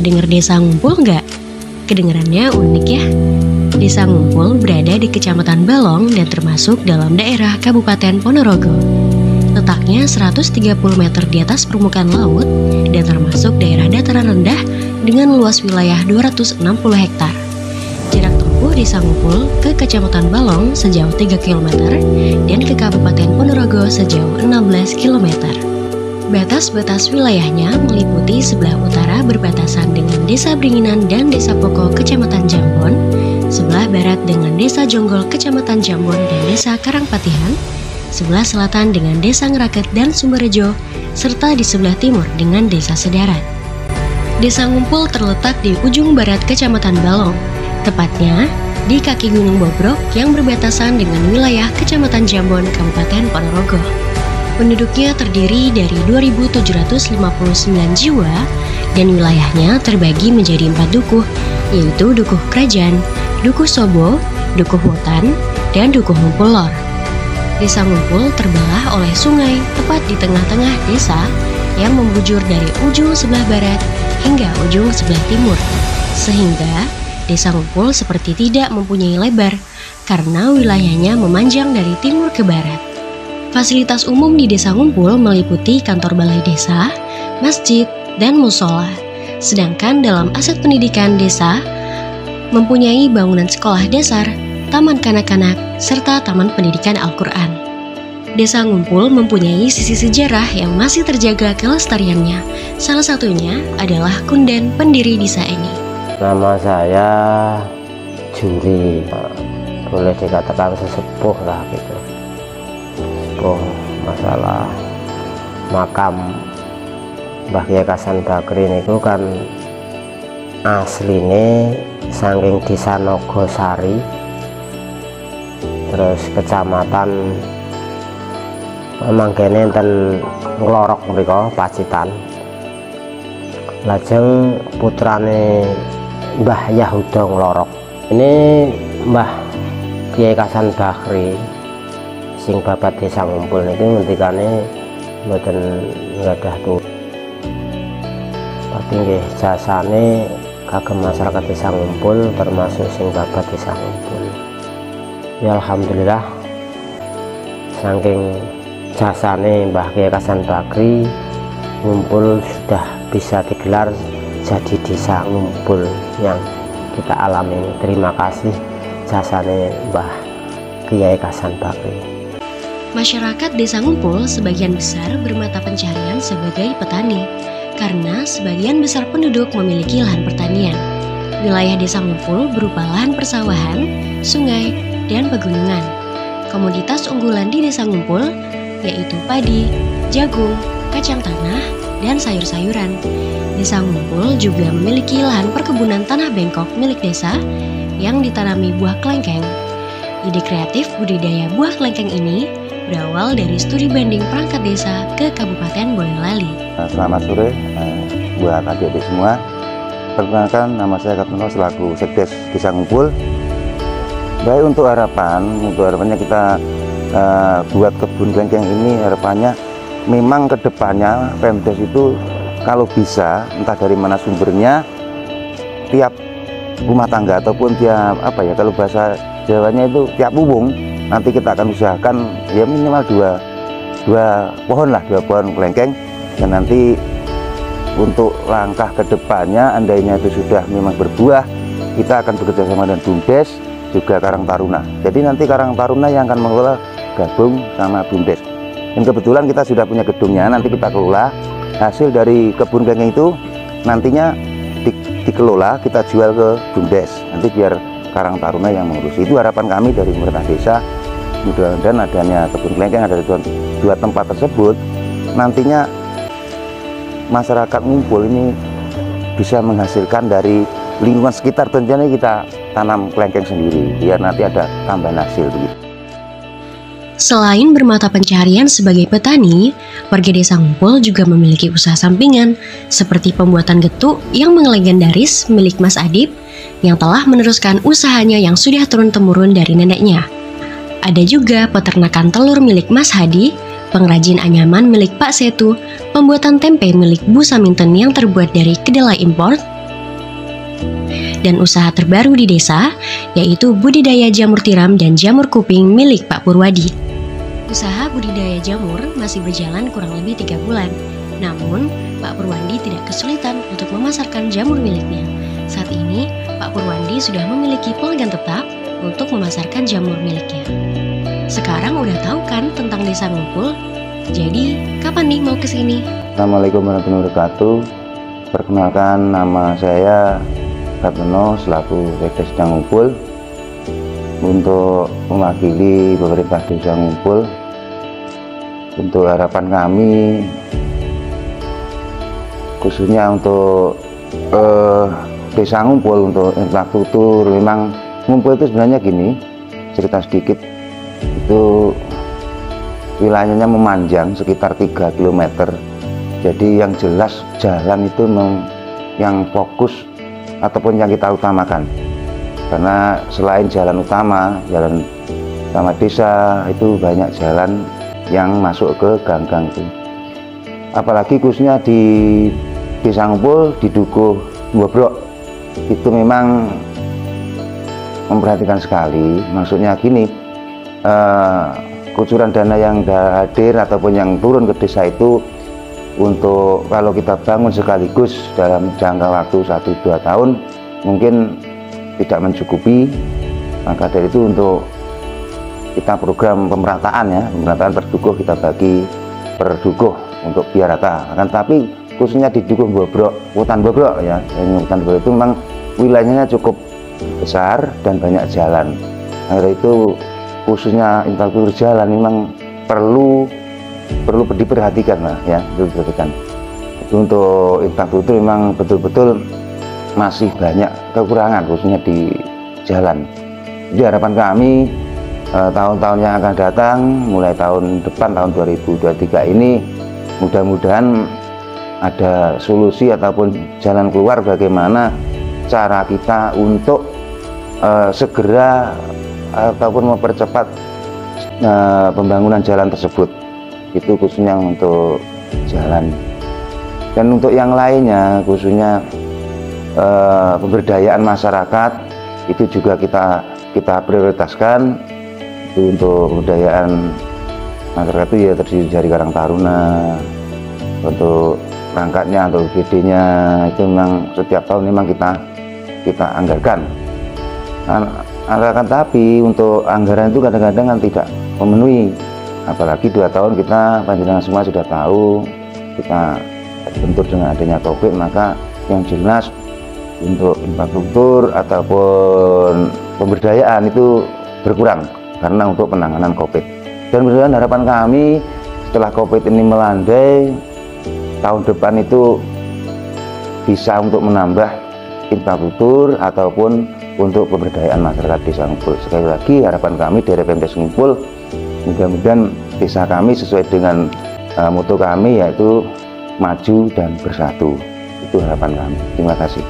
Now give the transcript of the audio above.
dengar desa Ngumpul nggak? Kedengarannya unik ya. Desa Ngumpul berada di Kecamatan Balong dan termasuk dalam daerah Kabupaten Ponorogo. Letaknya 130 meter di atas permukaan laut dan termasuk daerah dataran rendah dengan luas wilayah 260 hektar. Jarak tempuh Desa Ngumpul ke Kecamatan Balong sejauh 3 km dan ke Kabupaten Ponorogo sejauh 16 km. Batas-batas wilayahnya meliputi sebelah utara berbatasan dengan Desa Beringinan dan Desa Poko Kecamatan Jambon, sebelah barat dengan Desa Jonggol Kecamatan Jambon dan Desa Karangpatihan, sebelah selatan dengan Desa Ngeraket dan Sumberjo, serta di sebelah timur dengan Desa Sedarat. Desa Ngumpul terletak di ujung barat Kecamatan Balong, tepatnya di kaki Gunung Bobrok yang berbatasan dengan wilayah Kecamatan Jambon, Kabupaten Ponorogo. Penduduknya terdiri dari 2.759 jiwa dan wilayahnya terbagi menjadi 4 dukuh, yaitu Dukuh Kerajaan, Dukuh Sobo, Dukuh Wotan, dan Dukuh Ngumpul Lor. Desa Ngumpul terbelah oleh sungai tepat di tengah-tengah desa yang membujur dari ujung sebelah barat hingga ujung sebelah timur, sehingga Desa Ngumpul seperti tidak mempunyai lebar karena wilayahnya memanjang dari timur ke barat. Fasilitas umum di Desa Ngumpul meliputi kantor balai desa, masjid, dan musola. Sedangkan dalam aset pendidikan desa mempunyai bangunan sekolah dasar, taman kanak-kanak, serta taman pendidikan Al-Quran. Desa Ngumpul mempunyai sisi sejarah yang masih terjaga kelestariannya. Salah satunya adalah Kunden pendiri desa ini. Nama saya Juri, boleh dikatakan sesepuh lah gitu. Masalah makam Mbah Kyai Kasan Bakri itu kan asline saking Desa Nogosari, terus kecamatan manggene enten Nglorok mriko Pacitan. Lajeng putrane Mbah Yahuda Nglorok ini Mbah Kyai Kasan Bakri sing babat Desa Ngumpul niki ngendikane mboten nggadah tuh. Tapi nggih jasane kagem masyarakat Desa Ngumpul termasuk sing babat Desa Ngumpul. Ya alhamdulillah saking jasane Mbah Kyai Kasan Bakri, Ngumpul sudah bisa digelar jadi Desa Ngumpul yang kita alami. Terima kasih jasane Mbah Kyai Kasan Bakri. Masyarakat Desa Ngumpul sebagian besar bermata pencaharian sebagai petani, karena sebagian besar penduduk memiliki lahan pertanian. Wilayah Desa Ngumpul berupa lahan persawahan, sungai, dan pegunungan. Komoditas unggulan di Desa Ngumpul yaitu padi, jagung, kacang tanah, dan sayur-sayuran. Desa Ngumpul juga memiliki lahan perkebunan tanah bengkok milik desa yang ditanami buah kelengkeng. Ide kreatif budidaya buah kelengkeng ini berawal dari studi banding perangkat desa ke Kabupaten Boyolali. Selamat sore buat adik-adik semua. Perkenalkan, nama saya Kapten selaku Sekdes Desa Ngumpul. Baik, untuk harapannya kita buat kebun kelengkeng ini, harapannya memang kedepannya Pemdes itu kalau bisa, entah dari mana sumbernya, tiap rumah tangga ataupun tiap kalau bahasa Jawanya itu tiap bubung, nanti kita akan usahakan ya minimal dua pohon kelengkeng. Dan nanti untuk langkah kedepannya, andainya itu sudah memang berbuah, kita akan bekerja sama dengan BUMDes juga Karang Taruna. Jadi nanti Karang Taruna yang akan mengelola gabung sama BUMDes. Dan kebetulan kita sudah punya gedungnya, nanti kita kelola. Hasil dari kebun kelengkeng itu nantinya dikelola, kita jual ke BUMDes. Nanti biar Karang Taruna yang mengurus. Itu harapan kami dari pemerintah desa. Mudah-mudahan adanya kebun kelengkeng ada di dua tempat tersebut, nantinya masyarakat Ngumpul ini bisa menghasilkan dari lingkungan sekitar. Tentunya kita tanam kelengkeng sendiri biar nanti ada tambahan hasil begitu. Selain bermata pencaharian sebagai petani, warga Desa Ngumpul juga memiliki usaha sampingan seperti pembuatan getuk yang legendaris milik Mas Adib yang telah meneruskan usahanya yang sudah turun-temurun dari neneknya. Ada juga peternakan telur milik Mas Hadi, pengrajin anyaman milik Pak Setu, pembuatan tempe milik Bu Saminten yang terbuat dari kedelai impor, dan usaha terbaru di desa, yaitu budidaya jamur tiram dan jamur kuping milik Pak Purwadi. Usaha budidaya jamur masih berjalan kurang lebih 3 bulan. Namun, Pak Purwadi tidak kesulitan untuk memasarkan jamur miliknya. Saat ini, Pak Purwadi sudah memiliki pelanggan tetap untuk memasarkan jamur miliknya. Sekarang udah tahu kan tentang Desa Ngumpul? Jadi, kapan nih mau ke sini? Assalamualaikum warahmatullahi wabarakatuh. Perkenalkan, nama saya Ratno selaku Sekdes Desa Ngumpul untuk mewakili pemerintah Desa Ngumpul. Untuk harapan kami, khususnya untuk Desa Ngumpul, untuk infrastruktur, memang Ngumpul itu sebenarnya gini, cerita sedikit, itu wilayahnya memanjang sekitar 3 km. Jadi yang jelas jalan itu yang fokus ataupun yang kita utamakan, karena selain jalan utama desa itu banyak jalan yang masuk ke gang-gang itu. Apalagi khususnya di Desa Ngumpul di Dukuh Bobrok itu memang memperhatikan sekali. Maksudnya gini, kucuran dana yang hadir ataupun yang turun ke desa itu untuk kalau kita bangun sekaligus dalam jangka waktu 1-2 tahun mungkin tidak mencukupi. Maka dari itu untuk kita program pemerataan per dukuh, kita bagi per dukuh untuk biar rata. Akan tapi khususnya di Dukuh Bobrok, Hutan Bobrok ya, Hutan Bobrok itu memang wilayahnya cukup besar dan banyak jalan. Karena itu khususnya infrastruktur jalan memang perlu diperhatikan lah ya, diperhatikan. Untuk infrastruktur memang betul-betul masih banyak kekurangan khususnya di jalan. Jadi harapan kami tahun-tahun yang akan datang, mulai tahun depan tahun 2023 ini, mudah-mudahan ada solusi ataupun jalan keluar bagaimana cara kita untuk segera ataupun mempercepat pembangunan jalan tersebut. Itu khususnya untuk jalan. Dan untuk yang lainnya khususnya pemberdayaan masyarakat itu juga kita prioritaskan. Itu untuk pemberdayaan masyarakat itu ya terdiri dari Karang Taruna, untuk perangkatnya atau BD-nya itu memang setiap tahun memang kita anggarkan. Anggarkan, tapi untuk anggaran itu kadang-kadang kan tidak memenuhi. Apalagi 2 tahun kita panjenengan semua sudah tahu kita bentur dengan adanya COVID, maka yang jelas untuk infrastruktur ataupun pemberdayaan itu berkurang karena untuk penanganan COVID. Dan mudah-mudahan harapan kami setelah COVID ini melandai, tahun depan itu bisa untuk menambah infrastruktur ataupun untuk pemberdayaan masyarakat Desa Ngumpul. Sekali lagi harapan kami dari PMD Desa Ngumpul, mudah-mudahan desa kami sesuai dengan moto kami, yaitu maju dan bersatu. Itu harapan kami. Terima kasih.